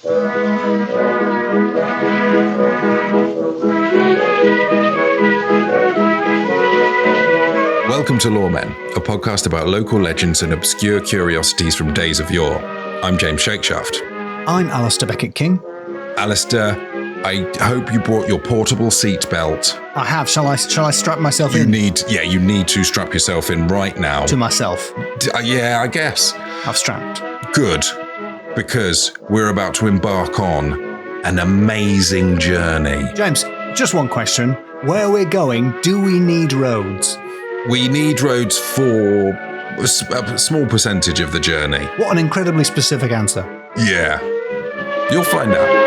Welcome to Lawmen, a podcast about local legends and obscure curiosities from days of yore. I'm James Shakeshaft. I'm Alistair Beckett-King. Alistair, I hope you brought your portable seatbelt. I have. Shall I strap myself in? You need to strap yourself in right now. To myself? Yeah, I guess. I've strapped. Good, because we're about to embark on an amazing journey. James, just one question. Where we're going, do we need roads? We need roads for a small percentage of the journey. What an incredibly specific answer. Yeah. You'll find out.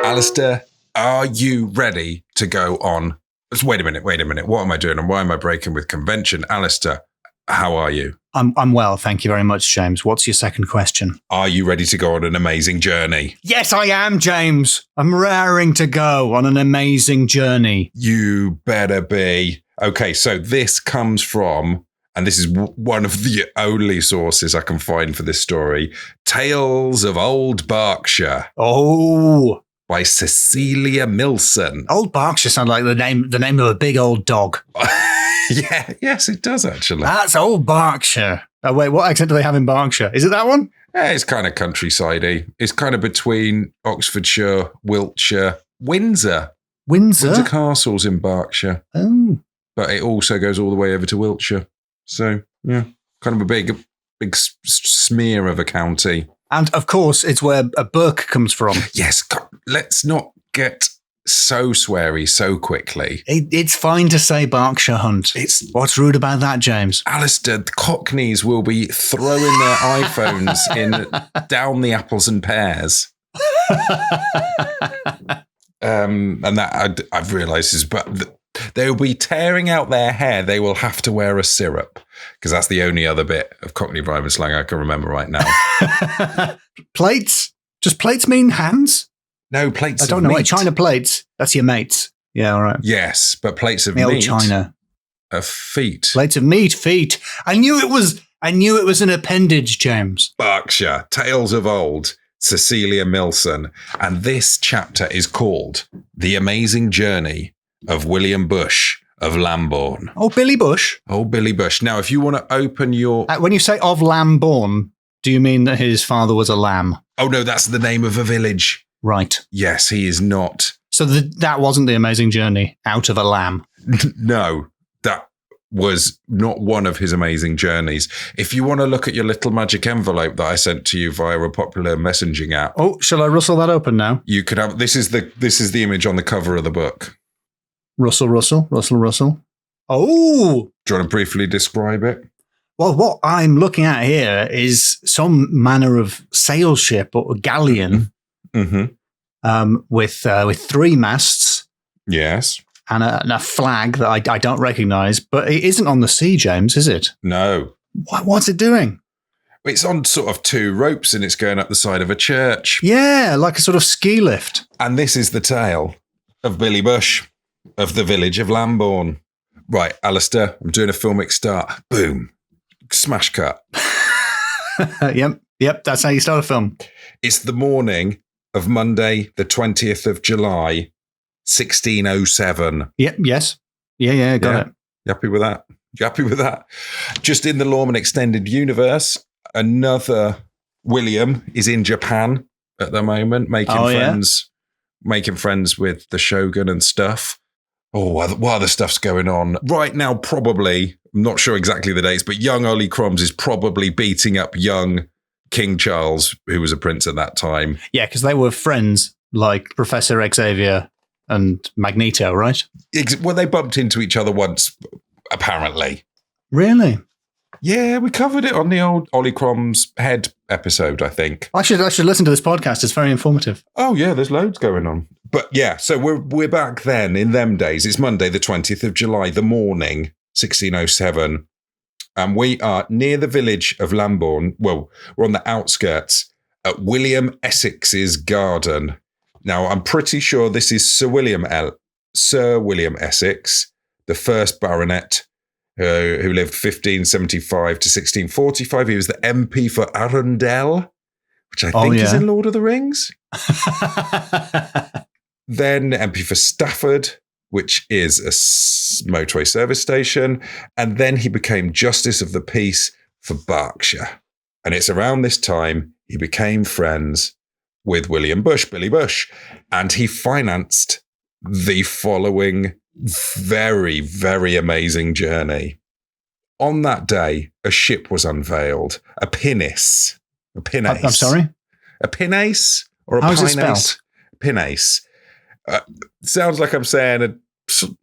Alistair, are you ready to go on? Wait a minute. What am I doing and why am I breaking with convention? Alistair, how are you? I'm well, thank you very much, James. What's your second question? Are you ready to go on an amazing journey? Yes, I am, James. I'm raring to go on an amazing journey. You better be. Okay, so this comes from, and this is one of the only sources I can find for this story, Tales of Old Berkshire. Oh. By Cecilia Milson. Old Berkshire sounds like the name of a big old dog. Yeah, yes, it does actually. That's Old Berkshire. Oh, wait, what accent do they have in Berkshire? Is it that one? Yeah, it's kind of countryside-y. It's kind of between Oxfordshire, Wiltshire, Windsor. Windsor Castle's in Berkshire. Oh. But it also goes all the way over to Wiltshire. So, yeah, kind of a big smear of a county. And, of course, it's where a Burke comes from. Yes, let's not get so sweary so quickly. It's fine to say Berkshire Hunt. What's rude about that, James? Alistair, the Cockneys will be throwing their iPhones in down the apples and pears. And that I've realised is, but they'll be tearing out their hair. They will have to wear a syrup because that's the only other bit of Cockney rhyme and slang I can remember right now. Plates? Does plates mean hands? No, plates. I don't know. China plates. That's your mates. Yeah, all right. Yes, but plates of meat. Old China. Of feet. Plates of meat, feet. I knew it was an appendage, James. Berkshire, Tales of Old, Cecilia Milson, and this chapter is called "The Amazing Journey of William Bush of Lambourne." Oh, Billy Bush. Oh, Billy Bush. Now, if you want to open your, when you say of Lambourne, do you mean that his father was a lamb? Oh no, that's the name of a village. Right. Yes, he is not. So that wasn't the amazing journey out of a lamb. No, that was not one of his amazing journeys. If you want to look at your little magic envelope that I sent to you via a popular messaging app. Oh, shall I rustle that open now? You could have, this is the image on the cover of the book. Rustle. Oh! Do you want to briefly describe it? Well, what I'm looking at here is some manner of sail ship or galleon. Mm-hmm. With three masts. Yes. And a flag that I don't recognise, but it isn't on the sea, James, is it? No. What's it doing? It's on sort of two ropes and it's going up the side of a church. Yeah, like a sort of ski lift. And this is the tale of Billy Bush of the village of Lambourne. Right, Alistair, I'm doing a filmic start. Boom. Smash cut. Yep, that's how you start a film. It's the morning of Monday, the 20th of July, 1607. Yep, yes. Yeah, got it. You happy with that? Just in the Lawman Extended Universe, another William is in Japan at the moment, making friends with the Shogun and stuff. Oh, what other stuff's going on? Right now, probably, I'm not sure exactly the dates, but young Ollie Crumbs is probably beating up young King Charles, who was a prince at that time. Yeah, because they were friends like Professor Xavier and Magneto, right? Well, they bumped into each other once, apparently. Really? Yeah, we covered it on the old Ollie Crumbs head episode, I think. I should listen to this podcast. It's very informative. Oh, yeah, there's loads going on. But yeah, so we're back then in them days. It's Monday, the 20th of July, the morning, 1607. And we are near the village of Lambourne. Well, we're on the outskirts at William Essex's garden. Now, I'm pretty sure this is Sir William Sir William Essex, the first baronet, who lived 1575 to 1645. He was the MP for Arundel, which I think is in Lord of the Rings. Then MP for Stafford, which is a motorway service station. And then he became Justice of the Peace for Berkshire. And it's around this time he became friends with William Bush, Billy Bush, and he financed the following very, very amazing journey. On that day, a ship was unveiled, a pinnace. A pinnace. I'm sorry? A pinnace or a How is it pinnace? spelled? Pinnace. Sounds like I'm saying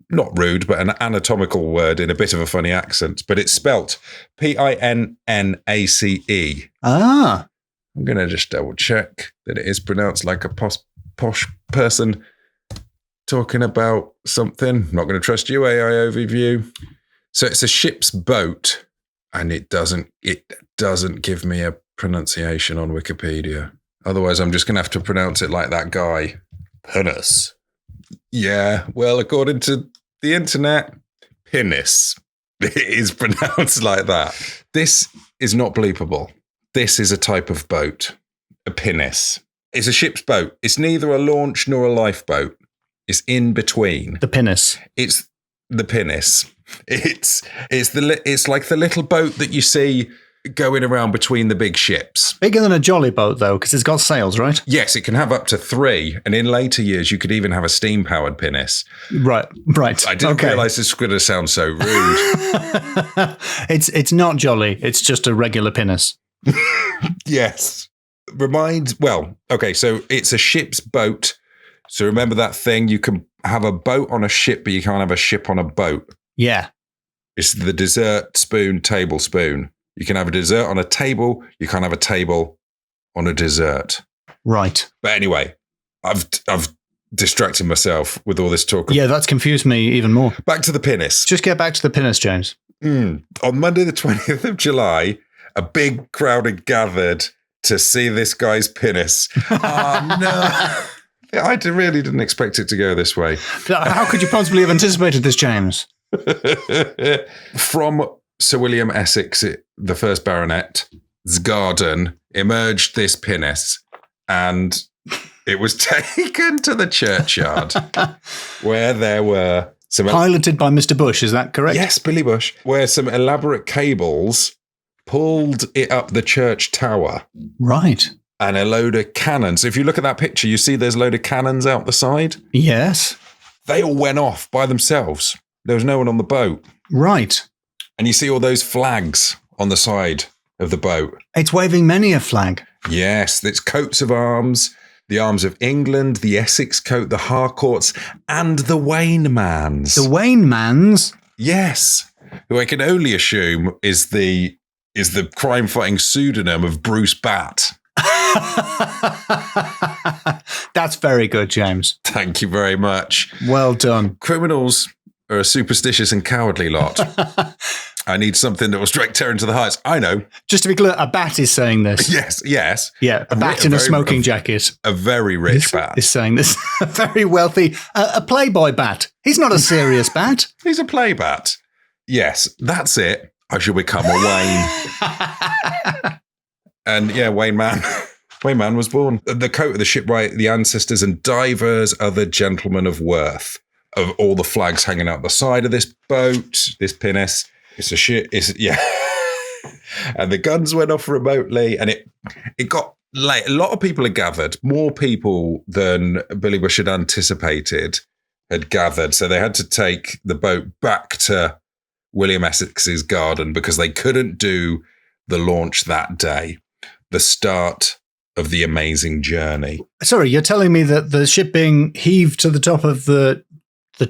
not rude, but an anatomical word in a bit of a funny accent, but it's spelt Pinnace. Ah. I'm going to just double check that it is pronounced like a posh person talking about something. Not going to trust you, AI overview. So it's a ship's boat, and it doesn't give me a pronunciation on Wikipedia. Otherwise, I'm just going to have to pronounce it like that guy. Pinnace. Yeah, well, according to the internet, pinnace. It is pronounced like that. This is not bleepable. This is a type of boat, a pinnace. It's a ship's boat. It's neither a launch nor a lifeboat. It's in between. The pinnace. It's the pinnace. It's like the little boat that you see going around between the big ships. Bigger than a jolly boat, though, because it's got sails, right? Yes, it can have up to 3. And in later years, you could even have a steam-powered pinnace. Right. I didn't realise this was going to sound so rude. It's not jolly. It's just a regular pinnace. Yes. So it's a ship's boat. So remember that thing? You can have a boat on a ship, but you can't have a ship on a boat. Yeah. It's the dessert spoon, tablespoon. You can have a dessert on a table. You can't have a table on a dessert. Right. But anyway, I've distracted myself with all this talk. Yeah, that's confused me even more. Back to the pinnace. Just get back to the pinnace, James. On Monday, the 20th of July, a big crowd had gathered to see this guy's pinnace. Oh, no. I really didn't expect it to go this way. How could you possibly have anticipated this, James? From Sir William Essex, the first baronet's garden, emerged this pinnace, and it was taken to the churchyard, where there were some... Piloted by Mr. Bush, is that correct? Yes, Billy Bush, where some elaborate cables pulled it up the church tower. Right. And a load of cannons. If you look at that picture, you see there's a load of cannons out the side? Yes. They all went off by themselves. There was no one on the boat. Right. And you see all those flags on the side of the boat. It's waving many a flag. Yes, it's coats of arms, the arms of England, the Essex coat, the Harcourts, and the Waynemans. The Waynemans? Yes, who I can only assume is the crime-fighting pseudonym of Bruce Batt. That's very good, James. Thank you very much. Well done. Criminals are a superstitious and cowardly lot. I need something that will strike terror into the hearts. I know. Just to be clear, a bat is saying this. Yes. Yeah, a bat in a smoking jacket. A very rich bat. Is saying this. A very wealthy, a playboy bat. He's not a serious bat. He's a play bat. Yes, that's it. I shall become a Wayne. And yeah, Wayne Man was born. The coat of the shipwright, the ancestors, and divers other gentlemen of worth. Of all the flags hanging out the side of this boat, this pinnace. It's a shit. And the guns went off remotely, and it got late. A lot of people had gathered. More people than Billy Bush had anticipated had gathered. So they had to take the boat back to William Essex's garden because they couldn't do the launch that day. The start of the amazing journey. Sorry, you're telling me that the ship being heaved to the top of the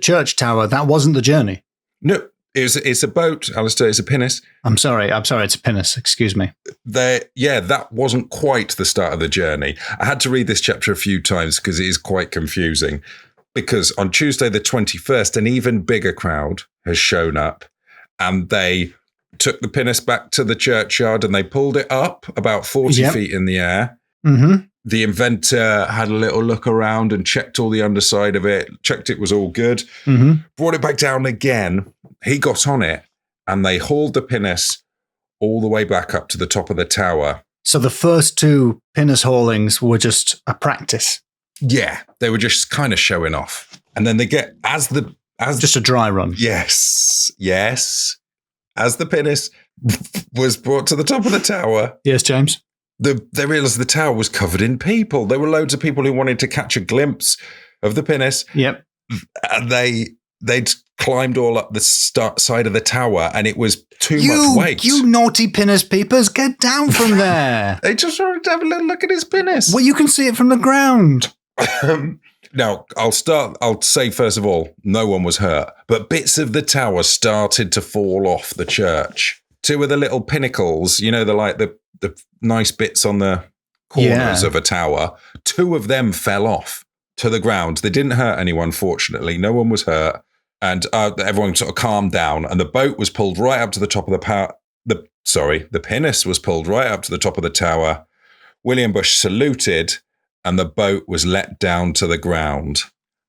church tower, that wasn't the journey? No, it's a boat, Alistair. It's a pinnace. I'm sorry. It's a pinnace. Excuse me. That wasn't quite the start of the journey. I had to read this chapter a few times because it is quite confusing. Because on Tuesday the 21st, an even bigger crowd has shown up, and they took the pinnace back to the churchyard and they pulled it up about 40 feet in the air. Mm-hmm. The inventor had a little look around and checked all the underside of it, checked it was all good, brought it back down again. He got on it and they hauled the pinnace all the way back up to the top of the tower. So the first 2 pinnace haulings were just a practice. Yeah, they were just kind of showing off. And then they get, just a dry run. Yes. As the pinnace was brought to the top of the tower. Yes, James. They realised the tower was covered in people. There were loads of people who wanted to catch a glimpse of the pinnace. Yep. And they'd climbed all up the side of the tower, and it was too much weight. You naughty pinnace peepers, get down from there. They just wanted to have a little look at his pinnace. Well, you can see it from the ground. Now, I'll say first of all, no one was hurt, but bits of the tower started to fall off the church. 2 of the little pinnacles, the nice bits on the corners of a tower, 2 of them fell off to the ground. They didn't hurt anyone, fortunately. No one was hurt. And everyone sort of calmed down. And the boat was pulled right up to the top of the pinnace was pulled right up to the top of the tower. William Bush saluted, and the boat was let down to the ground.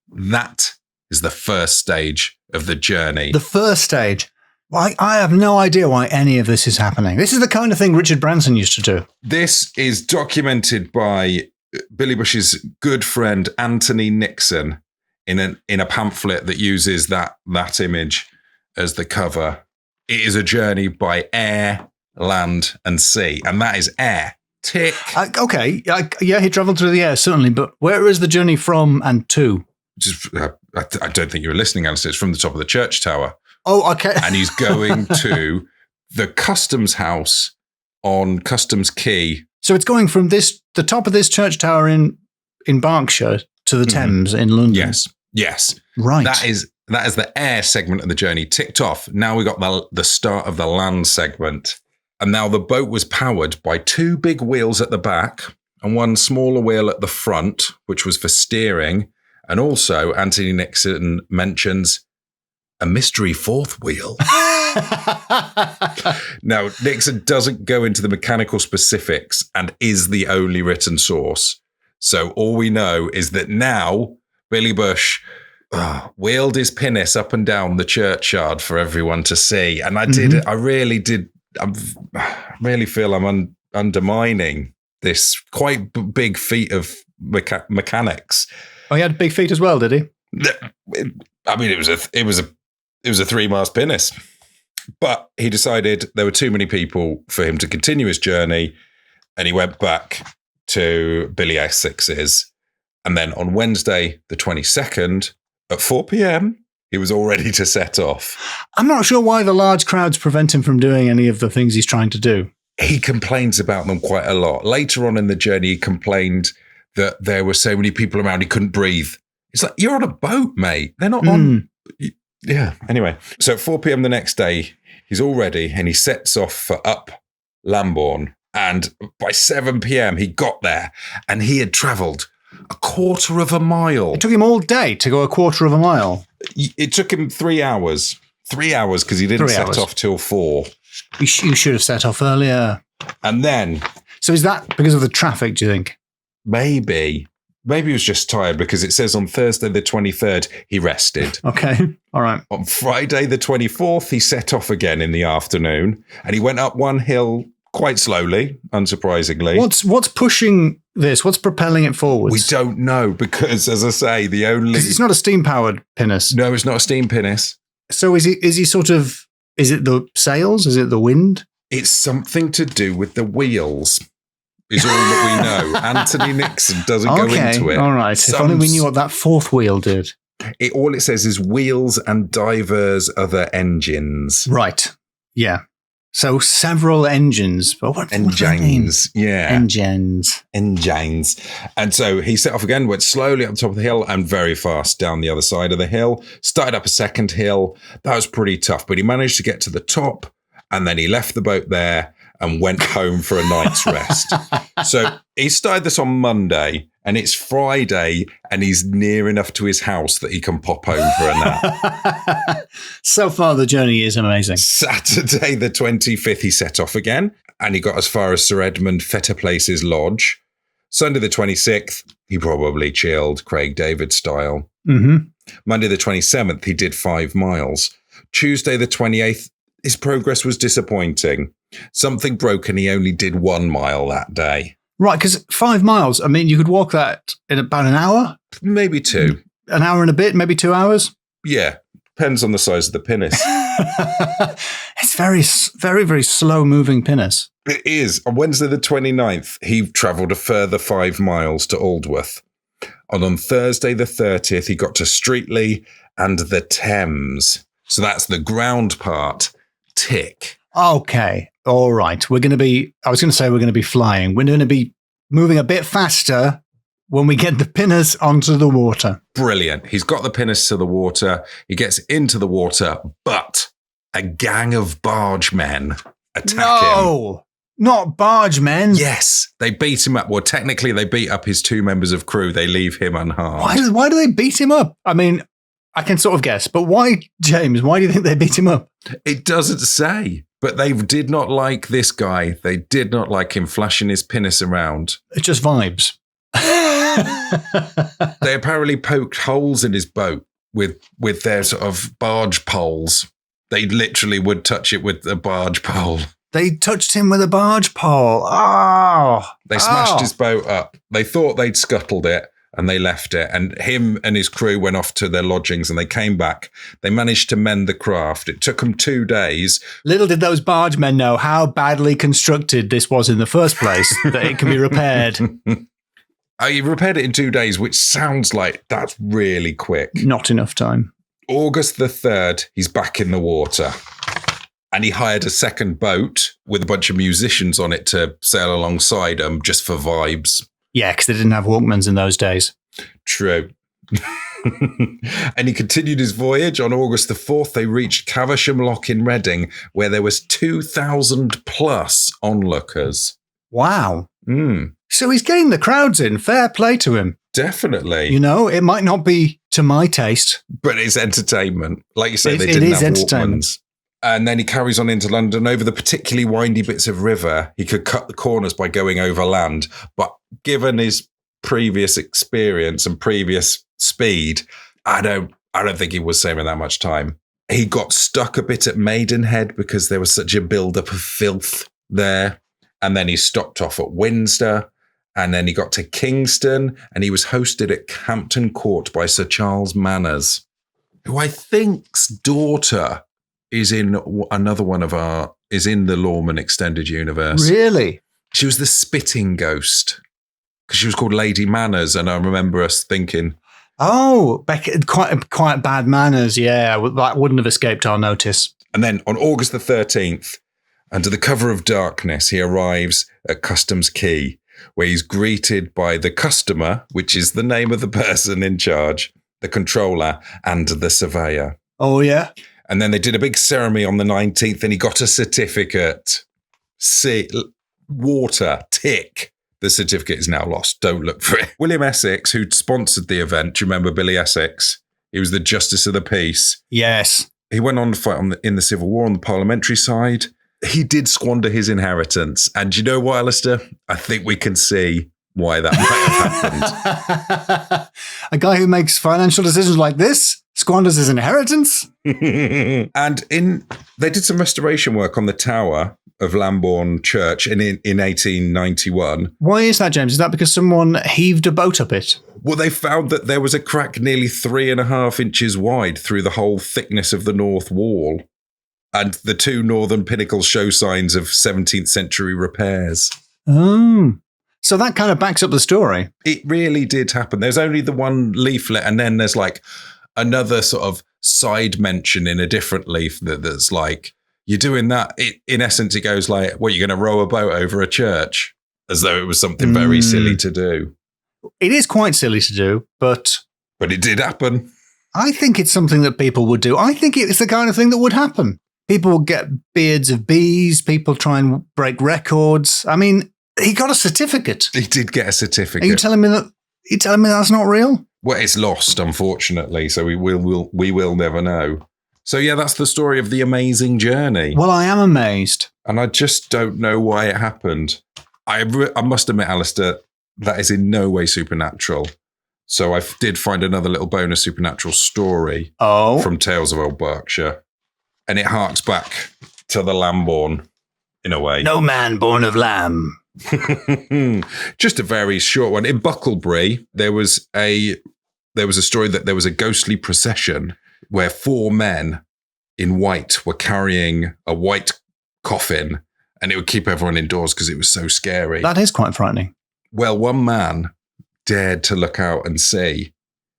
That is the first stage of the journey. The first stage? Well, I have no idea why any of this is happening. This is the kind of thing Richard Branson used to do. This is documented by Billy Bush's good friend Anthony Nixon in a pamphlet that uses that image as the cover. It is a journey by air, land, and sea, and that is air. Tick. He travelled through the air, certainly, but where is the journey from and to? I don't think you were listening, Alistair. It's from the top of the church tower. Oh, okay. And he's going to the customs house on Customs Quay. So it's going from the top of this church tower in Berkshire to the Thames in London. Yes. Right. That is the air segment of the journey ticked off. Now we got the start of the land segment. And now the boat was powered by 2 big wheels at the back and 1 smaller wheel at the front, which was for steering. And also, Anthony Nixon mentions a mystery 4th wheel. Now, Nixon doesn't go into the mechanical specifics and is the only written source. So all we know is that now Billy Bush wheeled his pinnace up and down the churchyard for everyone to see. And I really feel I'm undermining this quite big feat of mechanics. Oh, he had big feet as well, did he? I mean, it was a 3-mast pinnace, but he decided there were too many people for him to continue his journey, and he went back to Billy Essex's. And then on Wednesday, the 22nd, at 4 p.m., he was all ready to set off. I'm not sure why the large crowds prevent him from doing any of the things he's trying to do. He complains about them quite a lot. Later on in the journey, he complained that there were so many people around, he couldn't breathe. It's like, you're on a boat, mate. They're not on. Yeah. Anyway, so at 4 p.m. the next day, he's all ready and he sets off for up Lambourne. And by 7 p.m., he got there and he had travelled a quarter of a mile. It took him all day to go a quarter of a mile. It took him 3 hours. 3 hours because he didn't set off till 4. You should have set off earlier. And then... So is that because of the traffic, do you think? Maybe he was just tired because it says on Thursday the 23rd, he rested. Okay, all right. On Friday the 24th, he set off again in the afternoon and he went up one hill quite slowly, unsurprisingly. What's pushing this? What's propelling it forwards? We don't know because, as I say, it's not a steam-powered pinnace. No, it's not a steam pinnace. So is he sort of... Is it the sails? Is it the wind? It's something to do with the wheels. Is all that we know. Anthony Nixon doesn't go into it. All right. If only we knew what that 4th wheel did. All it says is wheels and divers other engines. Right. Yeah. So several engines. But what engines. Yeah. Engines. And so he set off again, went slowly up the top of the hill and very fast down the other side of the hill. Started up a second hill. That was pretty tough, but he managed to get to the top and then he left the boat there and went home for a night's rest. So he started this on Monday and it's Friday and he's near enough to his house that he can pop home for a nap. So far, the journey is amazing. Saturday, the 25th, he set off again and he got as far as Sir Edmund Fetterplace's lodge. Sunday the 26th, he probably chilled, Craig David style. Mm-hmm. Monday the 27th, he did 5 miles. Tuesday the 28th, his progress was disappointing. Something broke and he only did 1 mile that day. Right, because 5 miles, I mean, you could walk that in about an hour? Maybe 2. An hour and a bit, maybe 2 hours? Yeah, depends on the size of the pinnace. It's very, very, very slow-moving pinnace. It is. On Wednesday the 29th, he travelled a further 5 miles to Aldworth. And on Thursday the 30th, he got to Streatley and the Thames. So that's the ground part. Tick. Okay. All right. I was going to say we're going to be flying. We're going to be moving a bit faster when we get the pinnace onto the water. Brilliant. He's got the pinnace to the water. He gets into the water, but a gang of bargemen attack him. No, not bargemen. Yes, they beat him up. Well, technically, they beat up his 2 members of crew. They leave him unharmed. Why do they beat him up? I mean, I can sort of guess, but why, James? Why do you think they beat him up? It doesn't say, but they did not like this guy. They did not like him flashing his pinnace around. It's just vibes. They apparently poked holes in his boat with their sort of barge poles. They literally would touch it with a barge pole. They touched him with a barge pole. Oh. They smashed his boat up. They thought they'd scuttled it and they left it. And him and his crew went off to their lodgings and they came back. They managed to mend the craft. It took them 2 days. Little did those bargemen know how badly constructed this was in the first place, that it can be repaired. He repaired it in 2 days, which sounds like that's really quick. Not enough time. August the 3rd, he's back in the water. And he hired a second boat with a bunch of musicians on it to sail alongside him just for vibes. Yeah, because they didn't have Walkmans in those days. True. And he continued his voyage. On August the 4th, they reached Caversham Lock in Reading, where there was 2,000 plus onlookers. Wow. Mm. So he's getting the crowds in. Fair play to him. Definitely. You know, it might not be to my taste. But it's entertainment. Like you say, they it didn't is have entertainment. Walkmans. And then he carries on into London. Over the particularly windy bits of river, he could cut the corners by going over land. But given his previous experience and previous speed, I don't think he was saving that much time. He got stuck a bit at Maidenhead because there was such a build-up of filth there. And then he stopped off at Windsor. And then he got to Kingston. And he was hosted at Hampton Court by Sir Charles Manners, who I think's daughter is in another one of is in the Lawman Extended Universe. Really? She was the spitting ghost because she was called Lady Manners. And I remember us thinking, oh, quite bad manners. Yeah, that wouldn't have escaped our notice. And then on August the 13th, under the cover of darkness, he arrives at Customs Quay, where he's greeted by the customer, which is the name of the person in charge, the controller, and the surveyor. Oh, yeah? And then they did a big ceremony on the 19th, and he got a certificate. Water, tick. The certificate is now lost. Don't look for it. William Essex, who sponsored the event, do you remember Billy Essex? He was the Justice of the Peace. Yes. He went on to fight in the Civil War on the parliamentary side. He did squander his inheritance. And do you know what, Alistair? I think we can see why that might have happened. A guy who makes financial decisions like this squanders his inheritance? And they did some restoration work on the tower of Lambourne Church in 1891. Why is that, James? Is that because someone heaved a boat up it? Well, they found that there was a crack nearly 3.5 inches wide through the whole thickness of the north wall. And the 2 northern pinnacles show signs of 17th century repairs. Oh. So that kind of backs up the story. It really did happen. There's only the one leaflet, and then there's like another sort of side mention in a different leaf that's like, you're doing that. In essence, it goes like, what, you're going to row a boat over a church? As though it was something very silly to do. It is quite silly to do, but it did happen. I think it's something that people would do. I think it's the kind of thing that would happen. People would get beards of bees. People try and break records. I mean, he got a certificate. He did get a certificate. Are you telling me that's not real? Well, it's lost, unfortunately. So we will never know. So yeah, that's the story of the amazing journey. Well, I am amazed. And I just don't know why it happened. I must admit, Alistair, that is in no way supernatural. So I did find another little bonus supernatural story from Tales of Old Berkshire. And it harks back to the Lamborn in a way. No man born of lamb. Just a very short one. In Bucklebury, there was a story that there was a ghostly procession where 4 men in white were carrying a white coffin, and it would keep everyone indoors because it was so scary. That is quite frightening. Well, one man dared to look out and see,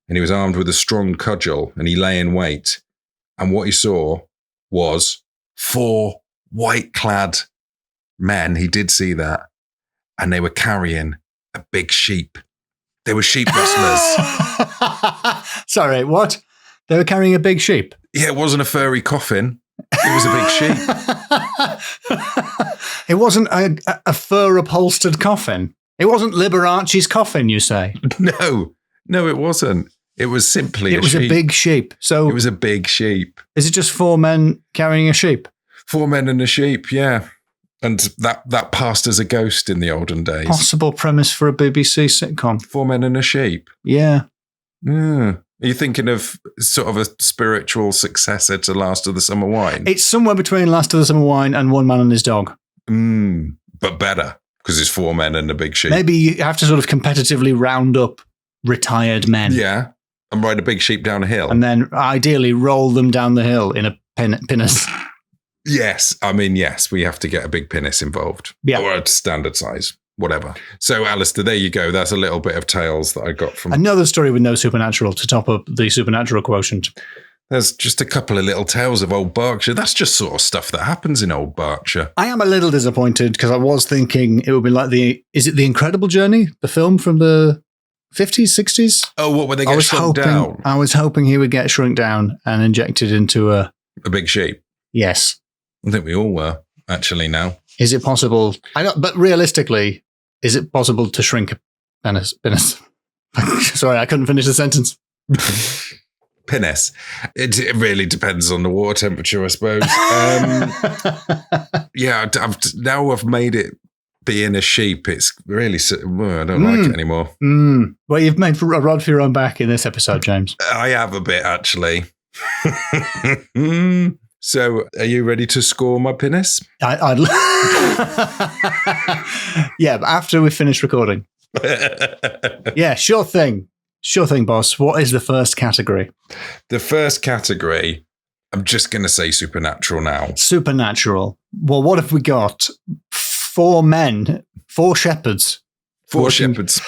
and he was armed with a strong cudgel, and he lay in wait. And what he saw was 4 white-clad men. He did see that, and they were carrying a big sheep. They were sheep rustlers. Sorry, what? They were carrying a big sheep? Yeah, it wasn't a furry coffin. It was a big sheep. It wasn't a fur-upholstered coffin. It wasn't Liberace's coffin, you say? No, it wasn't. It was simply a sheep. It was a big sheep. So it was a big sheep. Is it just 4 men carrying a sheep? 4 men and a sheep, yeah. And that passed as a ghost in the olden days. Possible premise for a BBC sitcom. 4 men and a sheep. Yeah. Are you thinking of sort of a spiritual successor to Last of the Summer Wine? It's somewhere between Last of the Summer Wine and One Man and His Dog. But better, because it's 4 men and a big sheep. Maybe you have to sort of competitively round up retired men. Yeah, and ride a big sheep down a hill. And then ideally roll them down the hill in a pinnace. Yes, I mean, yes, we have to get a big pinnace involved. Yeah. Or a standard size. Whatever. So, Alistair, there you go. That's a little bit of tales that I got from... Another story with no supernatural to top up the supernatural quotient. There's just a couple of little tales of Old Berkshire. That's just sort of stuff that happens in Old Berkshire. I am a little disappointed because I was thinking it would be like is it The Incredible Journey? The film from the 50s, 60s? Oh, what, where they get shrunk down? I was hoping he would get shrunk down and injected into a big sheep? Yes. I think we all were, actually, now. Is it possible? But realistically... Is it possible to shrink a pinnace? Sorry, I couldn't finish the sentence. Pinnace. It really depends on the water temperature, I suppose. Yeah, I've made it be in a sheep. It's really, I don't like it anymore. Well, you've made a rod for your own back in this episode, James. I have a bit, actually. So, are you ready to score my pinnace? Yeah, but after we finish recording. Yeah, sure thing. Sure thing, boss. What is the first category? The first category, I'm just going to say supernatural now. Supernatural. Well, what have we got? 4 men, 4 shepherds. 4 shepherds.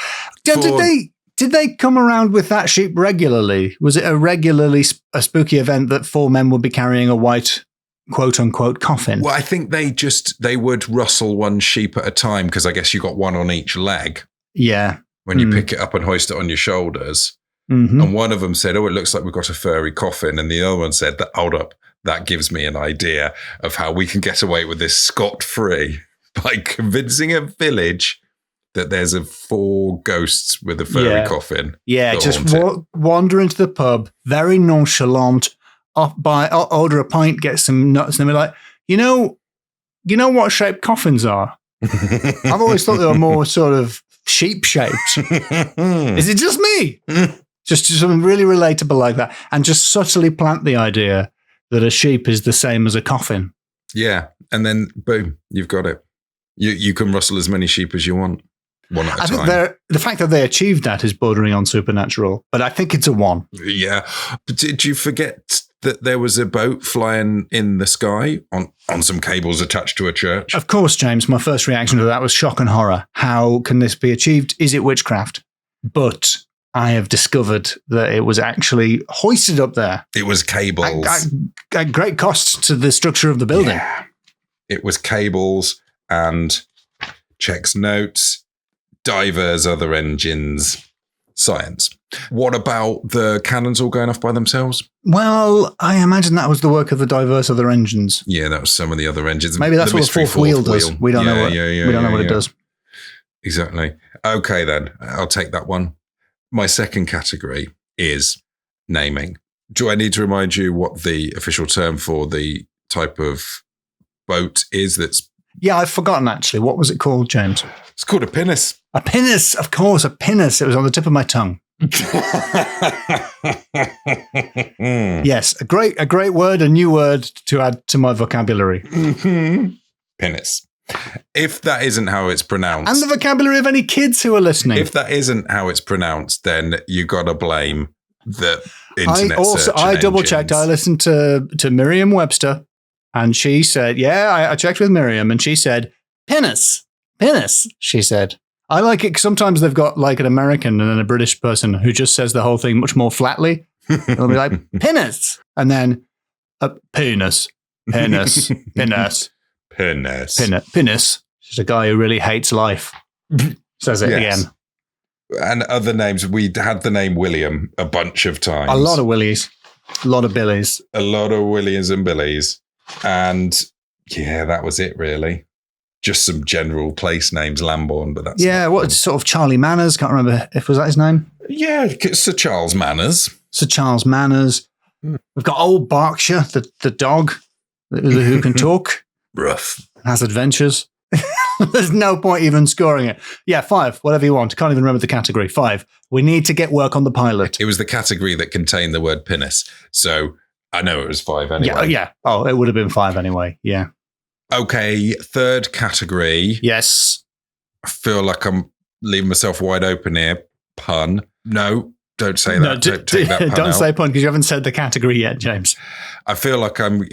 Did they come around with that sheep regularly? Was it a spooky event that 4 men would be carrying a white, quote unquote, coffin? Well, I think they would rustle one sheep at a time because I guess you got one on each leg. Yeah. When you pick it up and hoist it on your shoulders. Mm-hmm. And one of them said, "Oh, it looks like we've got a furry coffin." And the other one said, "Hold up, that gives me an idea of how we can get away with this scot-free by convincing a village that there's 4 ghosts with a furry coffin." Yeah, just wander into the pub, very nonchalant, order a pint, get some nuts, and they'll be like, you know what shaped coffins are? I've always thought they were more sort of sheep-shaped. Is it just me? Just something really relatable like that. And just subtly plant the idea that a sheep is the same as a coffin. Yeah, and then, boom, you've got it. You can rustle as many sheep as you want. One at a time. I think the fact that they achieved that is bordering on supernatural, but I think it's a 1. Yeah. But did you forget that there was a boat flying in the sky on some cables attached to a church? Of course, James. My first reaction to that was shock and horror. How can this be achieved? Is it witchcraft? But I have discovered that it was actually hoisted up there. It was cables. At great cost to the structure of the building. Yeah. It was cables and checks notes. Divers, other engines, science. What about the cannons all going off by themselves? Well, I imagine that was the work of the diverse other engines. Yeah, that was some of the other engines. Maybe that's what the fourth wheel does. We don't know what it does. Exactly. Okay, then. I'll take that one. My second category is naming. Do I need to remind you what the official term for the type of boat is that's Yeah, I've forgotten actually. What was it called, James? It's called a pinnace. A pinnace, of course, a pinnace. It was on the tip of my tongue. Yes, a great word, a new word to add to my vocabulary. Pinnace. If that isn't how it's pronounced. And the vocabulary of any kids who are listening. If that isn't how it's pronounced, then you got to blame the internet search I double-checked. I listened to Merriam-Webster, and she said, I checked with Merriam, and she said, pinnace, she said. I like it 'cause sometimes they've got like an American and then a British person who just says the whole thing much more flatly. They'll be like, pinnace, and then penis, pinnace. Just a guy who really hates life. Says it again. And other names, we had the name William a bunch of times. A lot of Willies, a lot of Billies. A lot of Williams and Billies. And yeah, that was it really. Just some general place names, Lambourne, but that's what sort of Charlie Manners? Can't remember if was that his name. Yeah, Sir Charles Manners. Sir Charles Manners. We've got old Berkshire, the dog who can talk. Rough. Has adventures. There's no point even scoring it. Yeah, 5, whatever you want. Can't even remember the category. 5. We need to get work on the pilot. It was the category that contained the word pinnace. So I know it was 5 anyway. Yeah. Oh, it would have been 5 anyway. Yeah. Okay, third category. Yes. I feel like I'm leaving myself wide open here. Pun. No, don't say that. No, don't take that pun don't say pun because you haven't said the category yet, James. I feel like I'm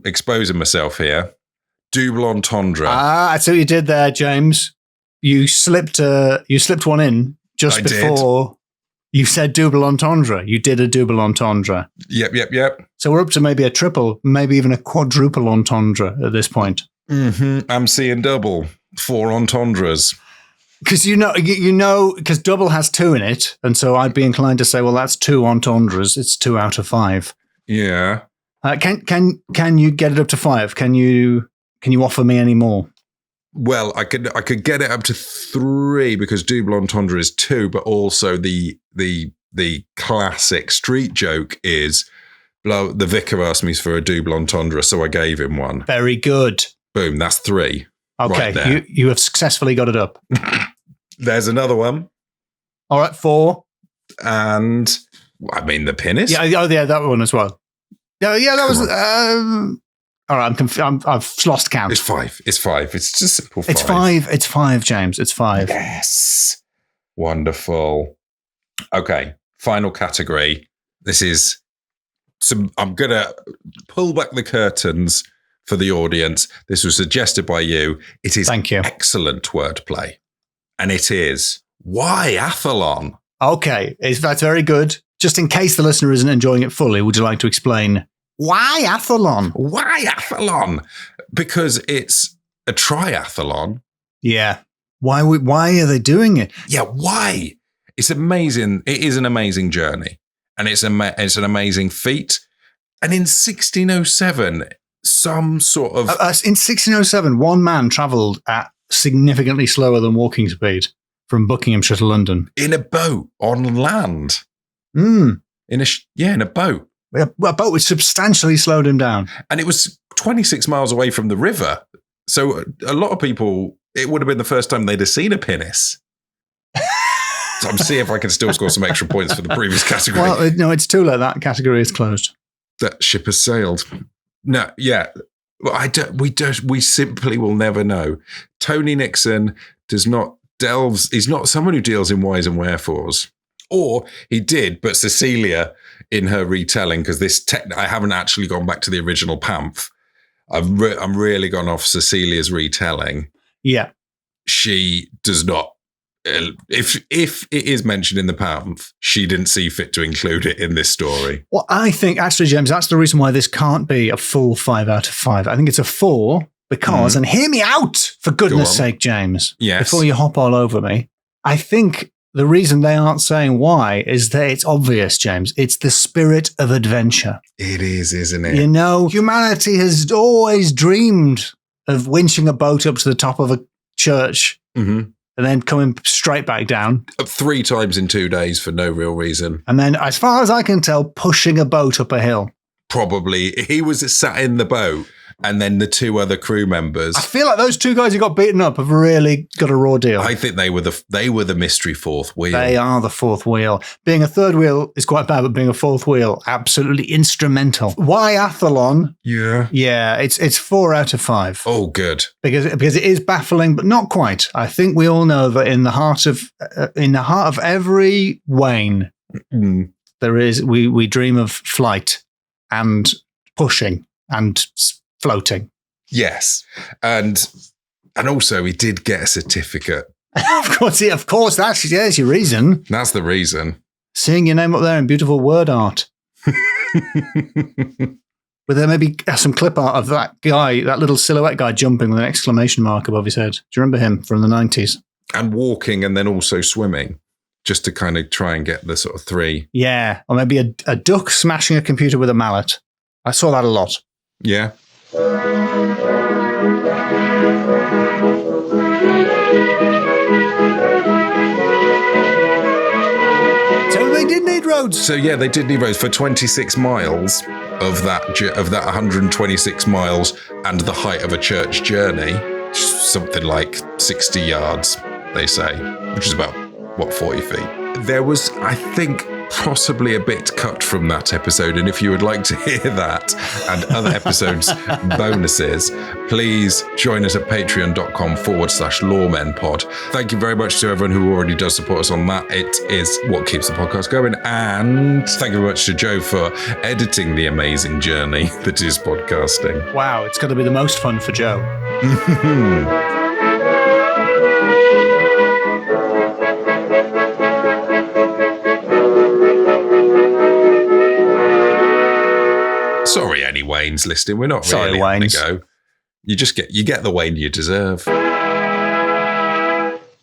exposing myself here. Double entendre. I see what you did there, James. You slipped one in just before you said double entendre. You did a double entendre. Yep. So we're up to maybe a triple, maybe even a quadruple entendre at this point. Mm-hmm. I'm seeing double. 4 entendres. Because because double has 2 in it, and so I'd be inclined to say, well, that's 2 entendres. It's 2 out of 5. Yeah. Can you get it up to 5? Can you offer me any more? Well, I could get it up to 3 because double entendre is 2, but also the classic street joke is, the vicar asked me for a double entendre, so I gave him one. Very good. Boom, that's 3. Okay, right you have successfully got it up. There's another one. All right, 4. And I mean the pinnace. Yeah, that one as well. Yeah, that was. All right, I've lost count. It's 5. It's just simple 5. It's 5. It's 5, James. It's 5. Yes. Wonderful. Okay, final category. This is I'm going to pull back the curtains for the audience. This was suggested by you. It is Thank you. Excellent wordplay. And it is why Athlon? Okay, that's very good. Just in case the listener isn't enjoying it fully, would you like to explain why Athlon? Why Athlon? Because it's a triathlon. Yeah. Why are they doing it? Yeah, why? It's amazing. It is an amazing journey. And it's an amazing feat. And in 1607, some sort of... in 1607, one man travelled at significantly slower than walking speed from Buckinghamshire to London. In a boat on land. In a boat. A boat which substantially slowed him down. And it was 26 miles away from the river. So a lot of people, it would have been the first time they'd have seen a pinnace. So I'm seeing if I can still score some extra points for the previous category. Well, no, it's too late. That category is closed. That ship has sailed. No, yeah. Well, we simply will never know. Tony Nixon he's not someone who deals in whys and wherefores. Or he did, but Cecilia, in her retelling, because I haven't actually gone back to the original pamphlet. I'm really gone off Cecilia's retelling. Yeah. She does not. If it is mentioned in the pamphlet, she didn't see fit to include it in this story. Well, I think, actually, James, that's the reason why this can't be a full 5 out of 5. I think it's a 4 because, and hear me out, for goodness sake, James, yes. Before you hop all over me, I think the reason they aren't saying why is that it's obvious, James. It's the spirit of adventure. It is, isn't it? You know, humanity has always dreamed of winching a boat up to the top of a church and then coming straight back down. 3 times in 2 days for no real reason. And then, as far as I can tell, pushing a boat up a hill. Probably. He was sat in the boat and then the two other crew members. I feel like those two guys who got beaten up have really got a raw deal. I think they were the mystery fourth wheel. They are the fourth wheel. Being a third wheel is quite bad, but being a fourth wheel, absolutely instrumental. Why Athlon? Yeah, it's 4 out of 5. Oh, good. Because it is baffling, but not quite. I think we all know that in the heart of every Wayne, there is we dream of flight and pushing and floating. Yes, and also he did get a certificate. Of course. That's your reason. That's the reason. Seeing your name up there in beautiful word art. With there maybe some clip art of that guy, that little silhouette guy jumping with an exclamation mark above his head. Do you remember him from the 90s? And walking and then also swimming, just to kind of try and get the sort of 3. Yeah, or maybe a duck smashing a computer with a mallet. I saw that a lot. Yeah. So they did need roads. So yeah, they did need roads for 26 miles of that 126 miles and the height of a church journey, something like 60 yards, they say, which is about 40 feet. There was, I think, possibly a bit cut from that episode, and if you would like to hear that and other episodes bonuses, please join us at patreon.com/lawmenpod. Thank you very much to everyone who already does support us on that. It is what keeps the podcast going, and thank you very much to Joe for editing the amazing journey that is podcasting. Wow, it's going to be the most fun for Joe. Sorry, any Waynes listening. We're not really Sorry, having Waynes. a go. You get the Wayne you deserve.